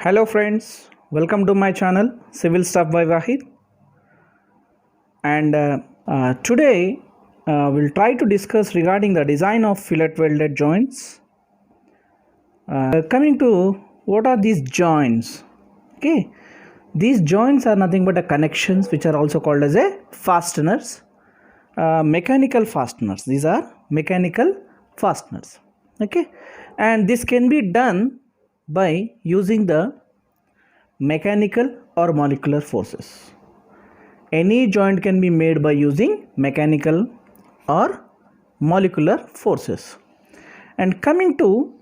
Hello friends, welcome to my channel Civil Stuff by Wahid. And today we'll try to discuss regarding the design of fillet welded joints. Coming to what are these joints? Okay, these joints are nothing but a connections which are also called as a fasteners, mechanical fasteners. These are mechanical fasteners. Okay, and this can be done by using the mechanical or molecular forces. Any joint can be made by using mechanical or molecular forces. And coming to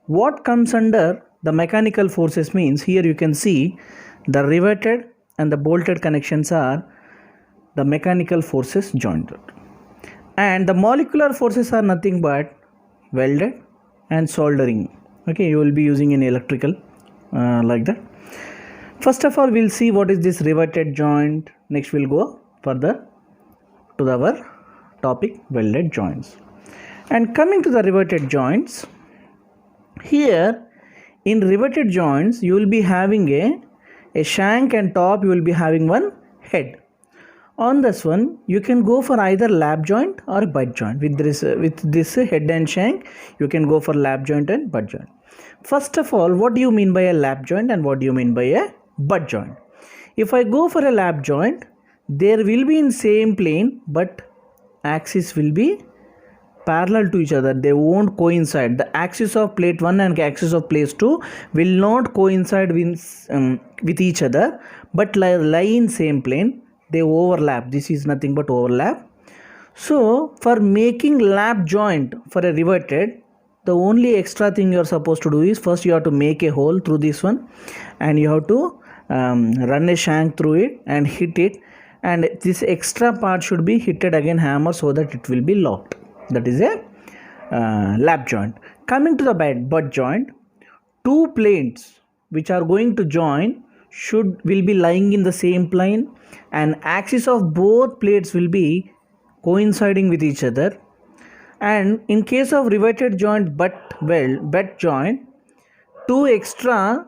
what comes under the mechanical forces means, here you can see the riveted and the bolted connections are the mechanical forces jointed. And the molecular forces are nothing but welded and soldering. Okay, you will be using in electrical like that. First of all, we'll see what is this riveted joint. Next, we'll go further to our topic welded joints. And coming to the riveted joints, here in riveted joints, you will be having a shank and top, you will be having one head. On this one, you can go for either lap joint or butt joint. With this head and shank, you can go for lap joint and butt joint. First of all, what do you mean by a lap joint and what do you mean by a butt joint? If I go for a lap joint, there will be in same plane, but axis will be parallel to each other. They won't coincide. The axis of plate 1 and axis of plate 2 will not coincide with each other, but lie in same plane. They overlap. This is nothing but overlap. So for making lap joint for a riveted, the only extra thing you are supposed to do is first you have to make a hole through this one and you have to run a shank through it and hit it, and this extra part should be hitted again hammer so that it will be locked. That is a lap joint. Coming to the butt joint, two plates which are going to join will be lying in the same plane, and axis of both plates will be coinciding with each other. And in case of riveted joint butt joint, two extra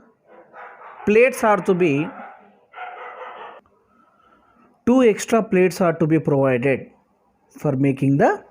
plates are to be provided for making the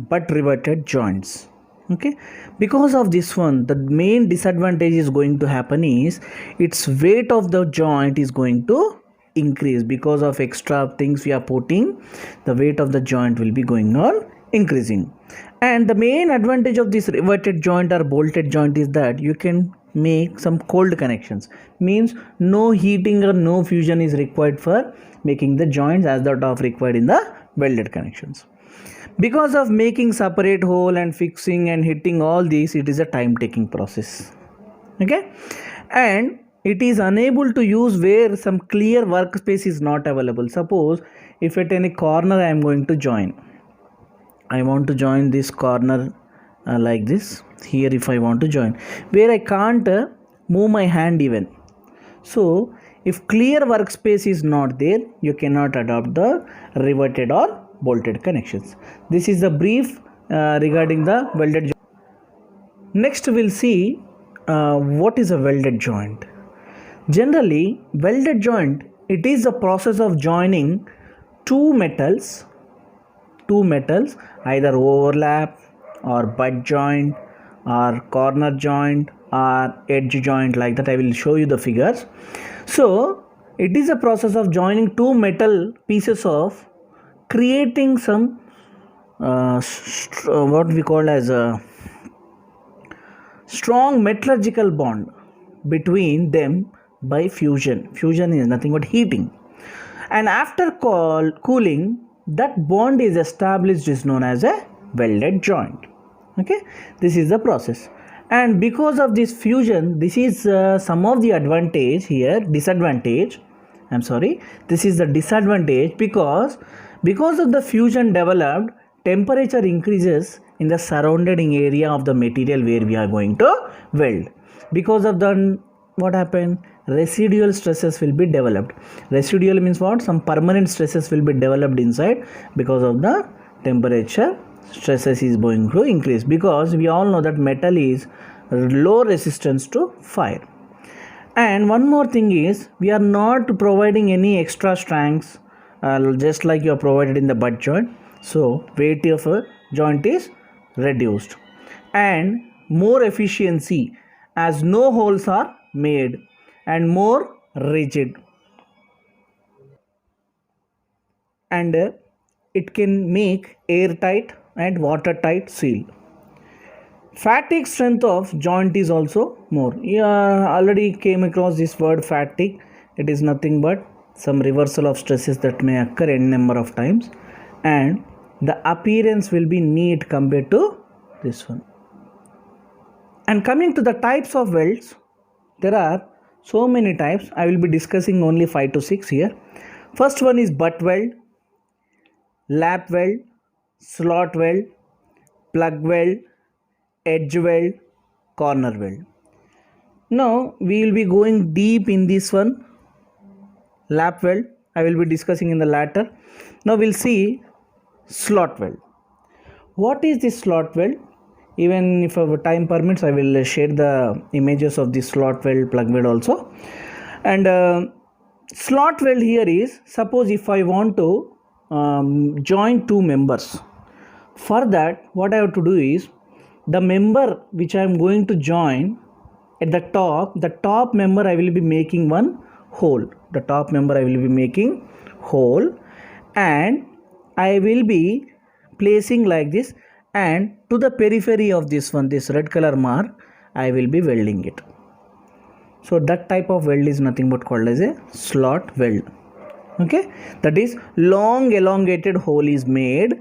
butt riveted joints. Okay, because of this one, the main disadvantage is going to happen is its weight of the joint is going to increase. Because of extra things we are putting, the weight of the joint will be going on increasing. And the main advantage of this riveted joint or bolted joint is that you can make some cold connections, means no heating or no fusion is required for making the joints as that of required in the welded connections. Because of making separate hole and fixing and hitting all these, it is a time taking process. Okay, and it is unable to use where some clear workspace is not available. Suppose if at any corner I am going to join, I want to join this corner like this. Here if I want to join, where I can't move my hand even. So if clear workspace is not there, you cannot adopt the riveted or bolted connections. This is the brief regarding the welded joint. Next we'll see what is a welded joint. Generally, welded joint, it is the process of joining two metals either overlap or butt joint or corner joint or edge joint, like that. I will show you the figures. So it is a process of joining two metal pieces of creating some what we call as a strong metallurgical bond between them by fusion. Fusion is nothing but heating, and after cooling, that bond is established, is known as a welded joint. Okay, this is the process. And because of this fusion, this is some of the advantage here. Disadvantage, I'm sorry, this is the disadvantage because of the fusion developed, temperature increases in the surrounding area of the material where we are going to weld. Because of the what happened, residual stresses will be developed. Residual means what? Some permanent stresses will be developed inside because of the temperature stresses is going to increase, because we all know that metal is low resistance to fire. And one more thing is, we are not providing any extra strands, just like you are provided in the butt joint. So weight of a joint is reduced, and more efficiency, as no holes are made, and more rigid, and it can make airtight and watertight seal. Fatigue strength of joint is also more. Yeah, already came across this word fatigue. It is nothing but some reversal of stresses that may occur n number of times, and the appearance will be neat compared to this one. And coming to the types of welds, there are so many types. I will be discussing only 5 to 6 here. First one is butt weld, lap weld, slot weld, plug weld, edge weld, corner weld. Now we will be going deep in this one, lap weld. I will be discussing in the latter. Now we'll see slot weld. What is this slot weld? Even if our time permits, I will share the images of this slot weld, plug weld also. And slot weld here is, suppose if I want to join two members. For that, what I have to do is, the member which I am going to join at the top member I will be making one hole. The top member I will be making hole, and I will be placing like this, and to the periphery of this one, this red color mark, I will be welding it. So that type of weld is nothing but called as a slot weld. Okay, that is long elongated hole is made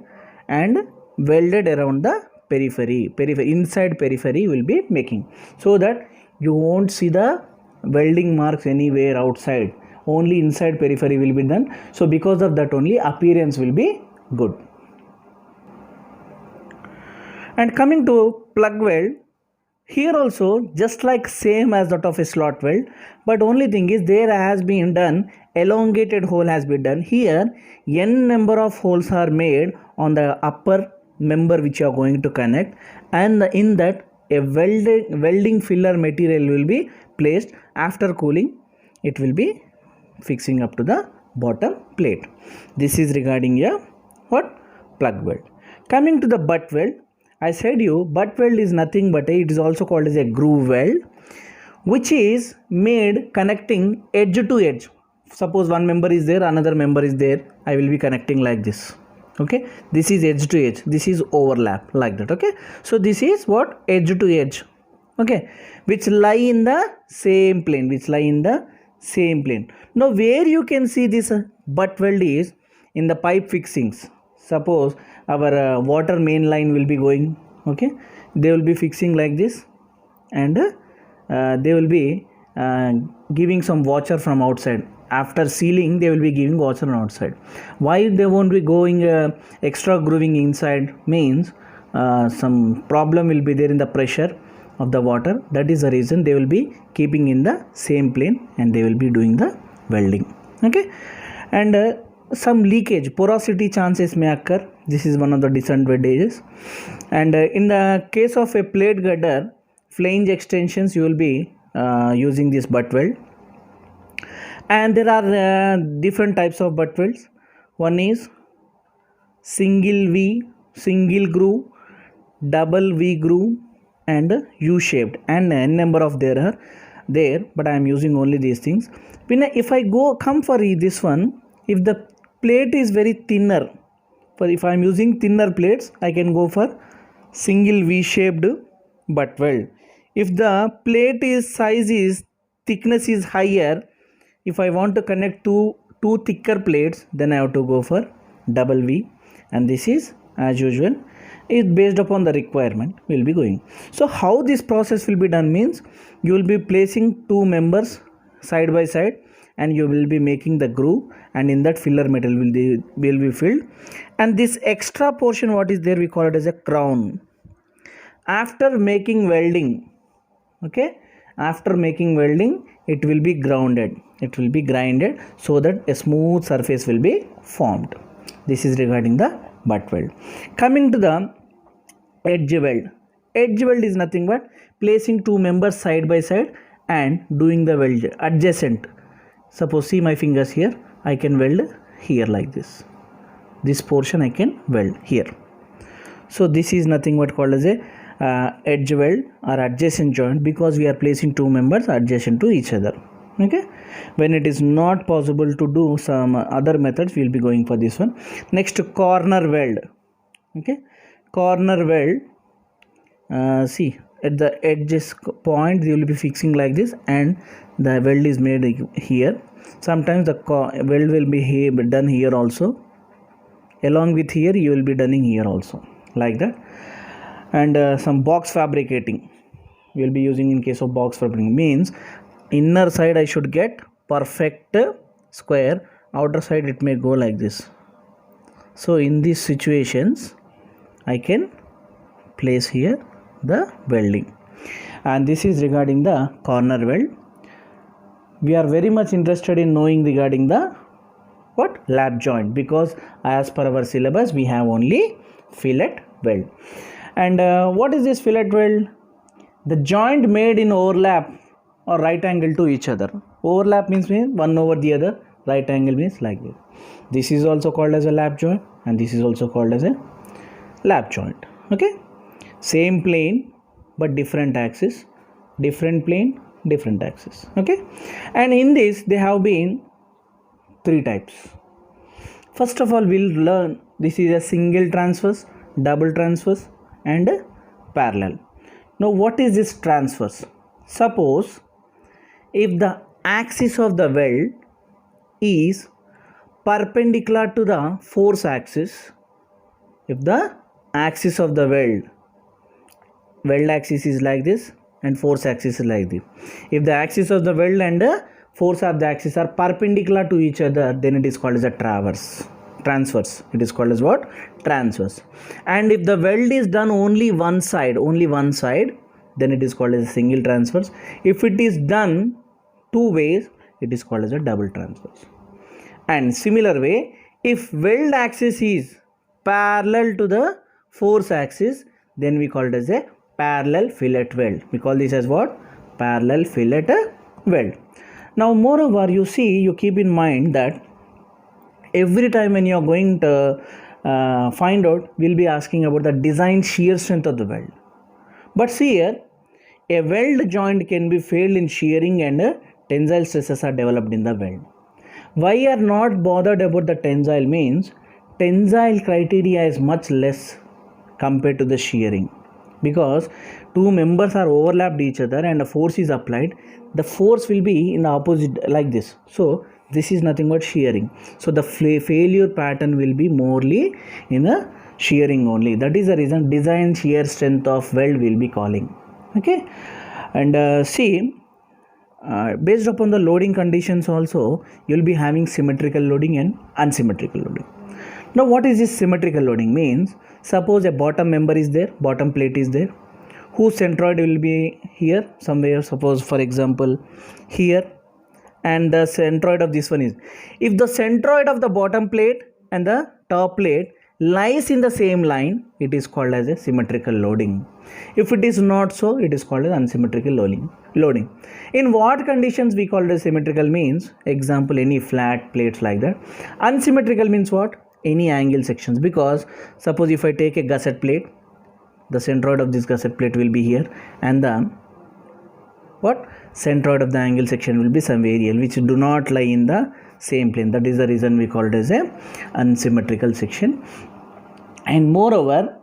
and welded around the periphery, inside periphery will be making, so that you won't see the welding marks anywhere outside, only inside periphery will be done. So because of that only appearance will be good. And coming to plug weld, here also just like same as that of a slot weld, but only thing is there has been done elongated hole has been done. Here n number of holes are made on the upper member which you are going to connect, and in that a welding filler material will be placed. After cooling, it will be fixing up to the bottom plate. This is regarding a what? Plug weld. Coming to the butt weld, I said you butt weld is nothing but it is also called as a groove weld, which is made connecting edge to edge. Suppose one member is there, another member is there, I will be connecting like this. Okay, this is edge to edge, this is overlap like that. Okay, so this is what? Edge to edge. Okay, which lie in the same plane, Now where you can see this butt weld is in the pipe fixings. Suppose our water main line will be going, okay, they will be fixing like this, and they will be giving some washer from outside. After sealing, they will be giving washer on outside. Why they won't be going extra grooving inside means some problem will be there in the pressure of the water. That is the reason they will be keeping in the same plane, and they will be doing the welding. Okay, and some leakage, porosity chances may occur. This is one of the disadvantages. And in the case of a plate girder, flange extensions, you will be using this butt weld. And there are different types of butt welds. One is single V, single groove, double V groove, and U-shaped, and n number of there are there, but I am using only these things. When if I come for this one, if the plate is very thinner, for if I am using thinner plates, I can go for single V-shaped butt weld. If the plate is thickness is higher, if I want to connect two thicker plates, then I have to go for double V, and this is as usual is based upon the requirement we will be going. So how this process will be done means, you will be placing two members side by side, and you will be making the groove, and in that filler metal will be filled, and this extra portion what is there, we call it as a crown. After making welding, okay, after making welding, it will be grounded, grinded, so that a smooth surface will be formed. This is regarding the butt weld. Coming to the edge weld. Edge weld is nothing but placing two members side by side, and doing the weld adjacent. Suppose see my fingers here, I can weld here like this portion I can weld here. So this is nothing but called as a edge weld or adjacent joint, because we are placing two members adjacent to each other. Okay, when it is not possible to do some other methods, we will be going for this one. Next, corner weld. Okay, corner weld, see at the edges point you will be fixing like this, and the weld is made here. Sometimes the weld will be done here also, along with here you will be done here also, like that. And some box fabricating we will be using in case of box fabricating, means inner side I should get perfect square, outer side it may go like this. So in these situations I can place here the welding, and this is regarding the corner weld. We are very much interested in knowing regarding the lap joint, because as per our syllabus we have only fillet weld. And what is this fillet weld? The joint made in overlap or right angle to each other. Overlap means one over the other, right angle means like this. This is also called as a lap joint, and this is also called as a lap joint. Okay, same plane but different axis, different plane, different axis. Okay, and in this they have been three types. First of all, we'll learn this is a single transverse, double transverse, and parallel. Now what is this transverse? Suppose if the axis of the weld is perpendicular to the force axis, if the axis of the weld axis is like this and force axis is like this, if the axis of the weld and the force of the axis are perpendicular to each other, then it is called as a transverse. It is called as what? Transverse. And if the weld is done only one side, then it is called as a single transverse. If it is done two ways, it is called as a double transverse. And similar way, if weld axis is parallel to the force axis, then we call it as a parallel fillet weld. We call this as what? Parallel fillet weld. Now moreover, you keep in mind that every time when you are going to find out, we'll be asking about the design shear strength of the weld. But see here, a weld joint can be failed in shearing and tensile stresses are developed in the weld. Why are not bothered about the tensile means tensile criteria is much less compared to the shearing, because two members are overlapped each other and a force is applied. The force will be in the opposite like this. So this is nothing but shearing. So the failure pattern will be morely in a shearing only. That is the reason design shear strength of weld will be calling. Okay, and see, based upon the loading conditions also, you will be having symmetrical loading and unsymmetrical loading. Now what is this symmetrical loading means? Suppose a bottom member is there, bottom plate is there, whose centroid will be here somewhere, suppose for example here, and the centroid of this one is, if the centroid of the bottom plate and the top plate lies in the same line, it is called as a symmetrical loading. If it is not so, it is called as unsymmetrical loading. In what conditions we call it as symmetrical means, example any flat plates like that. Unsymmetrical means what? Any angle sections, because suppose if I take a gusset plate, the centroid of this gusset plate will be here, and the centroid of the angle section will be some variable which do not lie in the same plane. That is the reason we call it as a unsymmetrical section. And moreover,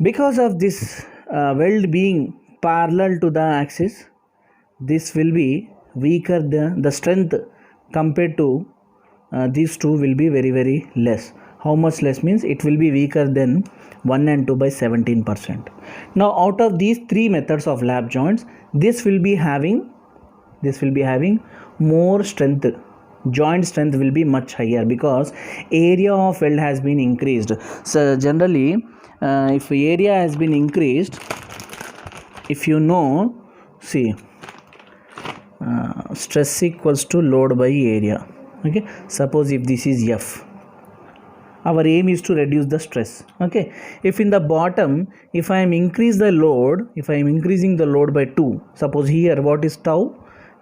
because of this weld being parallel to the axis, this will be weaker. The strength compared to these two will be very, very less. How much less means it will be weaker than 1 and 2 by 17%. Now out of these three methods of lap joints, this will be having more strength. Joint strength will be much higher because area of weld has been increased. So generally if area has been increased, if you know, see stress equals to load by area. Okay, suppose if this is F, our aim is to reduce the stress. Okay, if in the bottom, if I am increasing the load by 2, suppose here what is tau?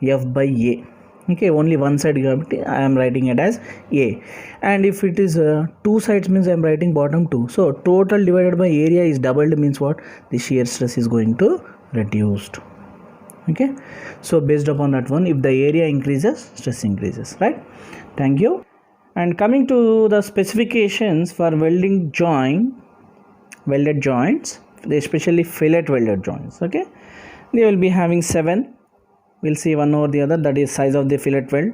F by A. Okay, only one side gravity, I am writing it as A, and if it is two sides means I am writing bottom 2. So total divided by area is doubled, means what? The shear stress is going to reduced. Okay, so based upon that one, if the area increases, stress increases, right? Thank you. And coming to the specifications for welded joints, especially fillet welded joints. Okay, they will be having 7. We'll see one over the other, that is size of the fillet weld.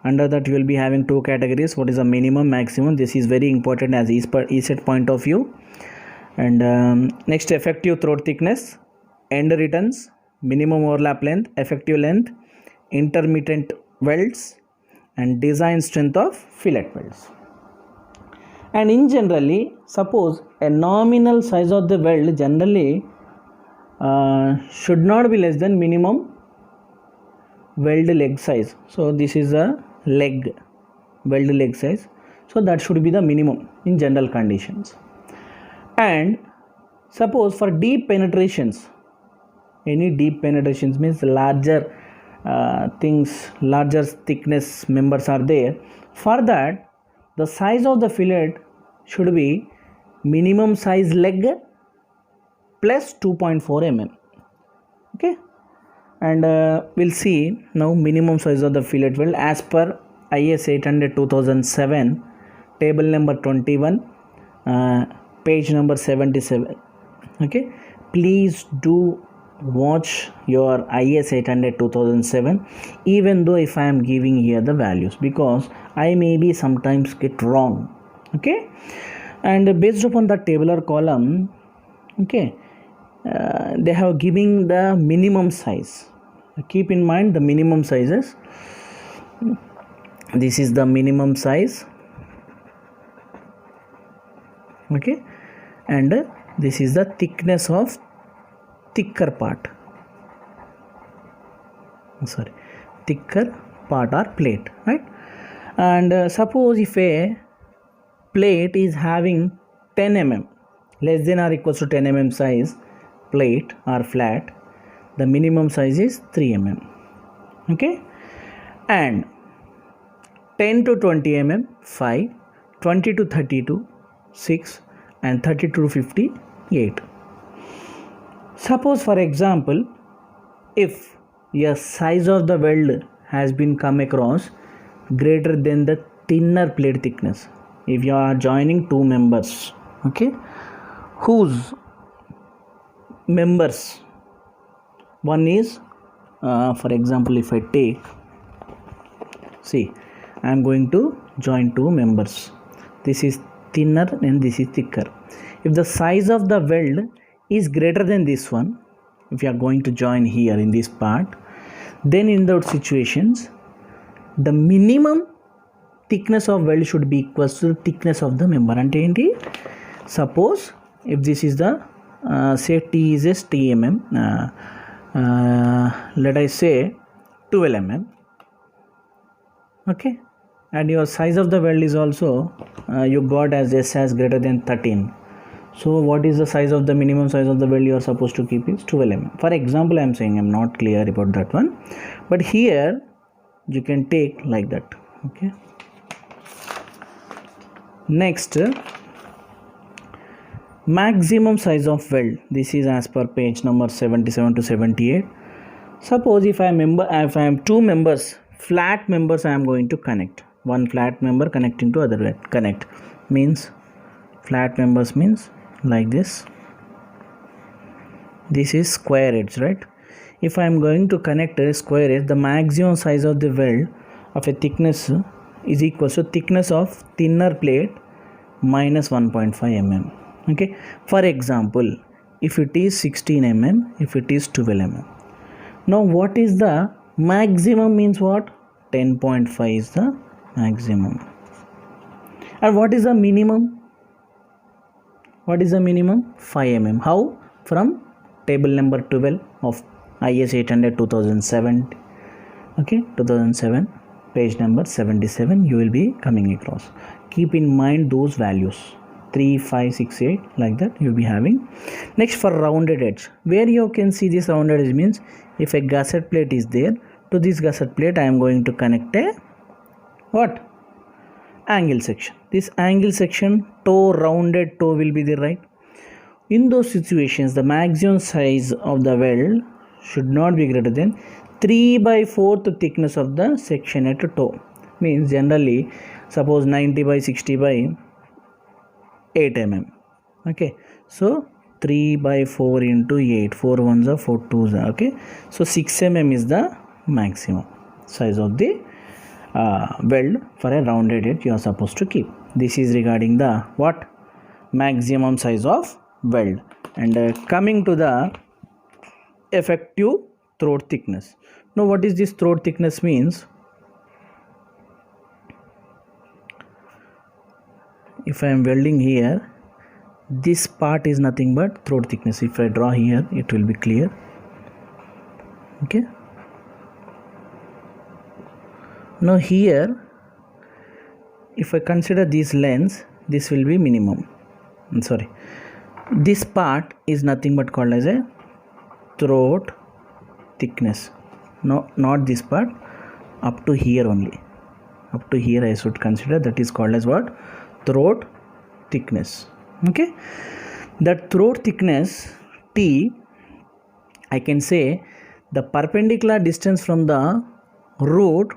Under that you will be having 2 categories. What is the minimum, maximum? This is very important as ESET point of view. And next, effective throat thickness, end returns, minimum overlap length, effective length, intermittent welds, and design strength of fillet welds. And in generally, suppose a nominal size of the weld generally should not be less than minimum weld leg size. So this is a weld leg size, so that should be the minimum in general conditions. And suppose for deep penetrations, any deep penetrations means larger larger thickness members are there, for that the size of the fillet should be minimum size leg plus 2.4 mm. Okay, and we'll see now minimum size of the fillet weld as per IS 800 2007, table number 21, page number 77. Okay, please do watch your IS 800 2007, even though if I am giving here the values, because I may be sometimes get wrong. Okay, and based upon the tabular column, okay, they have giving the minimum size. Keep in mind the minimum sizes. This is the minimum size. Okay, and this is the thickness of thicker part or plate, right? And suppose if a plate is having 10 mm, less than or equals to 10 mm size plate or flat, the minimum size is 3 mm. Okay, and 10 to 20 mm 5, 20 to 32 6, and 32 to 50 8. Suppose for example, if a size of the weld has been come across greater than the thinner plate thickness, if you are joining two members, okay, whose members, one is for example, if I take, see, I am going to join two members, this is thinner and this is thicker. If the size of the weld is greater than this one, if you are going to join here in this part, then in those situations the minimum thickness of weld should be equal to the thickness of the member. Ante enti, suppose if this is the say T is a TMM, let I say 12 mm, okay, and your size of the weld is also you got as S as greater than 13. So what is the size of the minimum size of the weld you are supposed to keep is 12 mm. For example, I am saying, I am not clear about that one, but here you can take like that. Okay, next, maximum size of weld. This is as per page number 77 to 78. Suppose if I am two members, flat members, I am going to connect one flat member connecting to other weld. Connect means flat members means like this. This is square edge, right? If I am going to connect a square edge, the maximum size of the weld of a thickness is equal to thickness of thinner plate minus 1.5 mm. Okay, for example, if it is 16 mm, if it is 12 mm. Now what is the maximum means what? 10.5 is the maximum. And what is the minimum? What is the minimum? 5 mm. How? From table number 12 of IS 800 2007. Okay, 2007, page number 77, you will be coming across. keep in mind those values 3, 5, 6, 8 like that you'll be having. Next, for rounded edge, where you can see this rounded edge means if a gusset plate is there, to this gusset plate I am going to connect a what? Angle section. This angle section, toe, rounded toe will be there, right? In those situations, the maximum size of the weld should not be greater than 3/4 thickness of the section at toe. Means generally, suppose 90 by 60 by 8 mm. Okay, so 3/4 into 8, 4 ones are 4 twos are, okay. So 6 mm is the maximum size of the weld for a rounded edge you are supposed to keep. This is regarding the what? Maximum size of weld. And coming to the effective throat thickness. Now what is this throat thickness means? If I am welding here, this part is nothing but throat thickness. If I draw here, it will be clear. Okay. Now here, if I consider this length, this will be minimum. I'm sorry. This part is nothing but called as a throat thickness. No, not this part. Up to here only. Up to here I should consider, that is called as what? Throat thickness. Okay. That throat thickness T, I can say the perpendicular distance from the root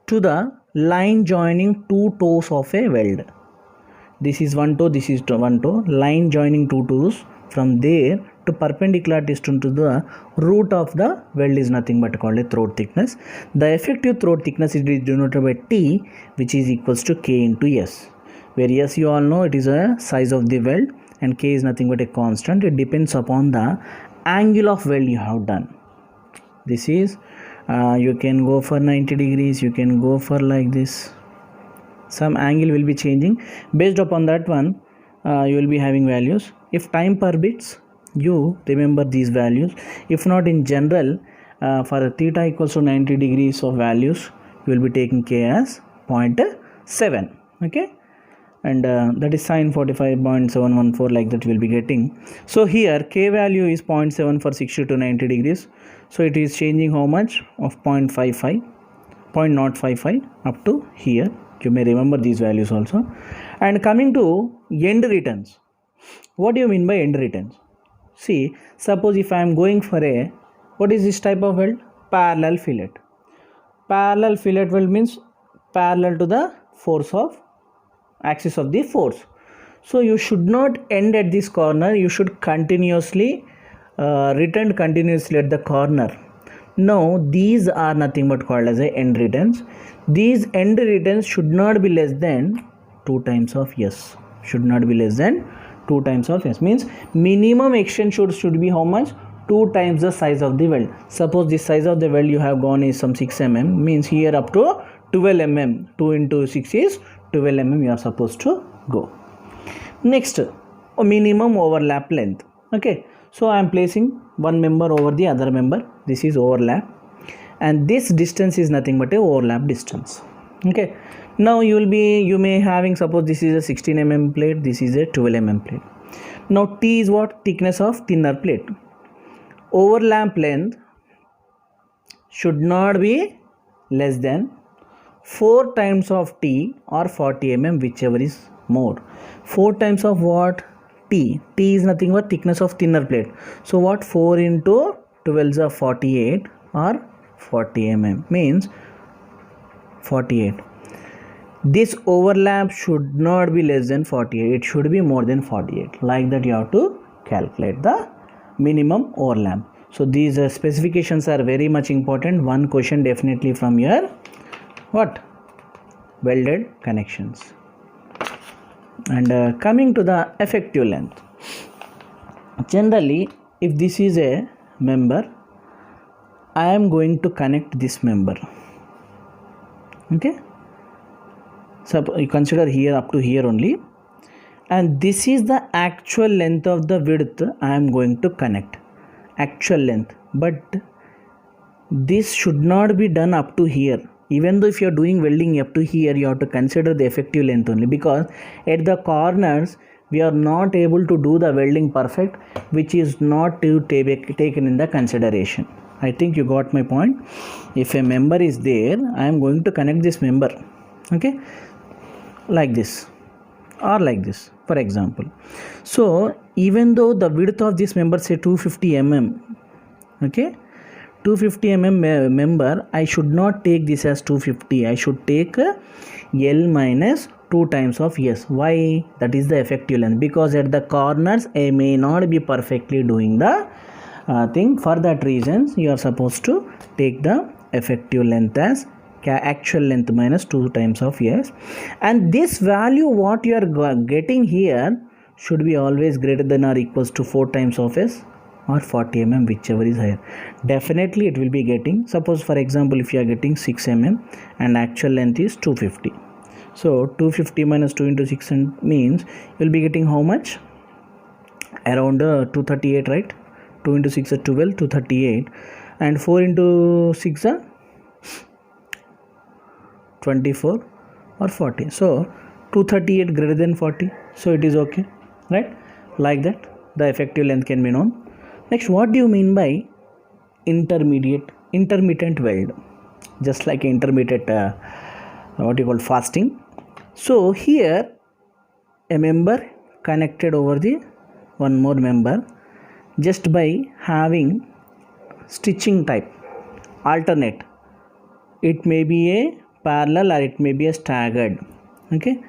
to the line joining two toes of a weld. This is one toe, this is one toe. Line joining two toes, from there to perpendicular distance to the root of the weld is nothing but called a throat thickness. The effective throat thickness is denoted by T, which is equals to K into S, where S you all know it is a size of the weld and K is nothing but a constant. It depends upon the angle of weld you have done. This is you can go for 90 degrees, you can go for like this. Some angle will be changing. Based upon that one, you will be having values. If time permits, you remember these values. If not, in general, for a theta equals to 90 degrees of values, you will be taking K as 0.7. Okay. And that is sin 45.714, like that you will be getting. So here K value is 0.7 for 60 to 90 degrees. So it is changing how much? Of 0.55, 0.055 up to here. You may remember these values also. And coming to end returns. What do you mean by end returns? See, suppose if I am going for a, what is this type of weld? Parallel fillet. Parallel fillet weld means parallel to the force of axis of the force. So you should not end at this corner, you should continuously return continuously at the corner. Now these are nothing but called as a end returns. These end returns should not be less than 2 times of S. Should not be less than 2 times of S. Means minimum extension should be how much? 2 times the size of the weld. Suppose the size of the weld you have gone is some 6 mm, means here up to 12 mm. 2 into 6 is 12 mm you are supposed to go. Next, a minimum overlap length. Okay, so I am placing one member over the other member. This is overlap, and this distance is nothing but a overlap distance. Okay, now you may having, suppose this is a 16 mm plate, this is a 12 mm plate. Now T is what? Thickness of thinner plate. Overlap length should not be less than 4 times of T or 40 mm, whichever is more. 4 times of what? T. T is nothing but thickness of thinner plate. So what? 4 into 12 are 48 or 40 mm, means 48. This overlap should not be less than 48. It should be more than 48. Like that you have to calculate the minimum overlap. So these specifications are very much important. One question definitely from your what? Welded connections. And coming to the effective length. Generally, if this is a member, I am going to connect this member. Okay. So you consider here up to here only. And this is the actual length of the width I am going to connect. Actual length. But this should not be done up to here. Even though if you are doing welding up to here, you have to consider the effective length only, because at the corners we are not able to do the welding perfect, which is not to taken in the consideration. I think you got my point. If a member is there, I am going to connect this member, okay, like this or like this, for example. So even though the width of this member say 250 mm, okay, 250 mm member, I should not take this as 250. I should take L minus 2 times of S. Why? That is the effective length, because at the corners I may not be perfectly doing the thing. For that reasons, you are supposed to take the effective length as actual length minus 2 times of S, and this value what you are getting here should be always greater than or equals to 4 times of S or 40 mm, whichever is higher. Definitely it will be getting, suppose for example if you are getting 6 mm and actual length is 250, so 250 minus 2 into 6 means you will be getting how much? Around 238, right? 2 into 6 are 12, 238, and 4 into 6 are 24 or 40. So 238 greater than 40, so it is okay, right? Like that the effective length can be known. Next, what do you mean by intermittent weld? Just like intermittent what you call fasting. So here a member connected over the one more member just by having stitching type alternate. It may be a parallel or it may be a staggered, okay.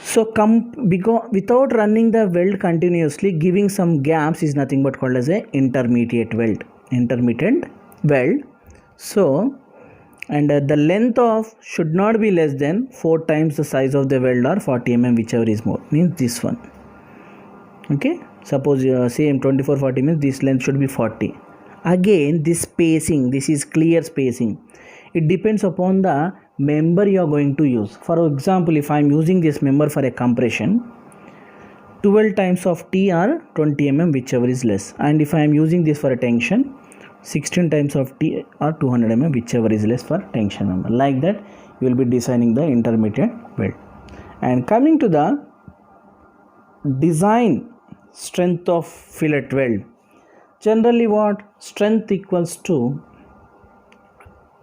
So without running the weld continuously, giving some gaps is nothing but called as a intermittent weld. So, and the length of should not be less than 4 times the size of the weld or 40 mm, whichever is more, means this one, okay. Suppose same 2440 means this length should be 40. Again this spacing, this is clear spacing, it depends upon the member you are going to use. For example, if I am using this member for a compression, 12 times of T or 20 mm, whichever is less, and if I am using this for a tension, 16 times of T or 200 mm, whichever is less for tension member. Like that you will be designing the intermittent weld. And coming to the design strength of fillet weld, generally what? Strength equals to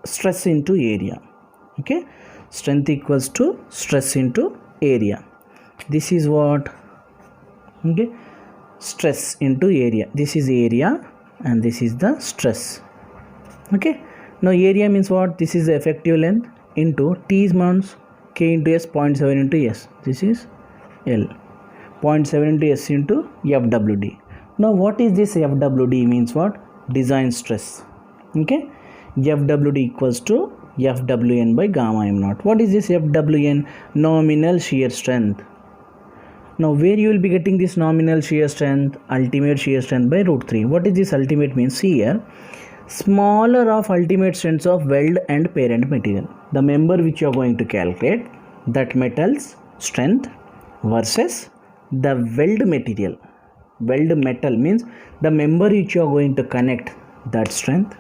stress into area, okay. Strength equals to stress into area. This is what, okay, stress into area. This is area and this is the stress, okay. Now area means what? This is the effective length into T is means K into S, 0.7 into S, this is L, 0.7 into S into FWD. Now what is this FWD? Means what? Design stress, okay. FWD equals to FWN by gamma m naught. What is this FWN? Nominal shear strength. Now where you will be getting this nominal shear strength? Ultimate shear strength by root 3. What is this ultimate means? See here, smaller of ultimate strengths of weld and parent material. The member which you are going to calculate, that metal's strength versus the weld material. Weld metal means the member which you are going to connect, that strength,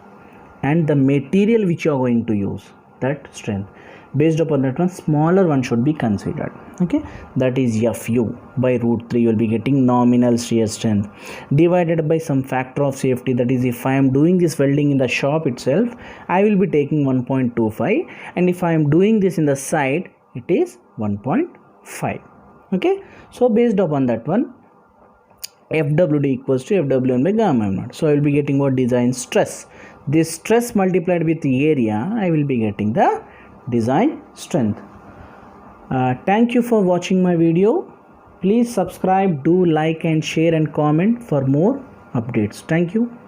and the material which you are going to use, that strength. Based upon that one, smaller one should be considered, okay. That is Fu by root 3. You will be getting nominal shear strength divided by some factor of safety. That is, if I am doing this welding in the shop itself, I will be taking 1.25, and if I am doing this in the site, it is 1.5, okay. So based upon that one, FWD equals to FWN by gamma m naught. So I will be getting what? Design stress. This stress multiplied with the area, I will be getting the design strength. Thank you for watching my video. Please subscribe, do like and share and comment for more updates. Thank you.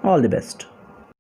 All the best.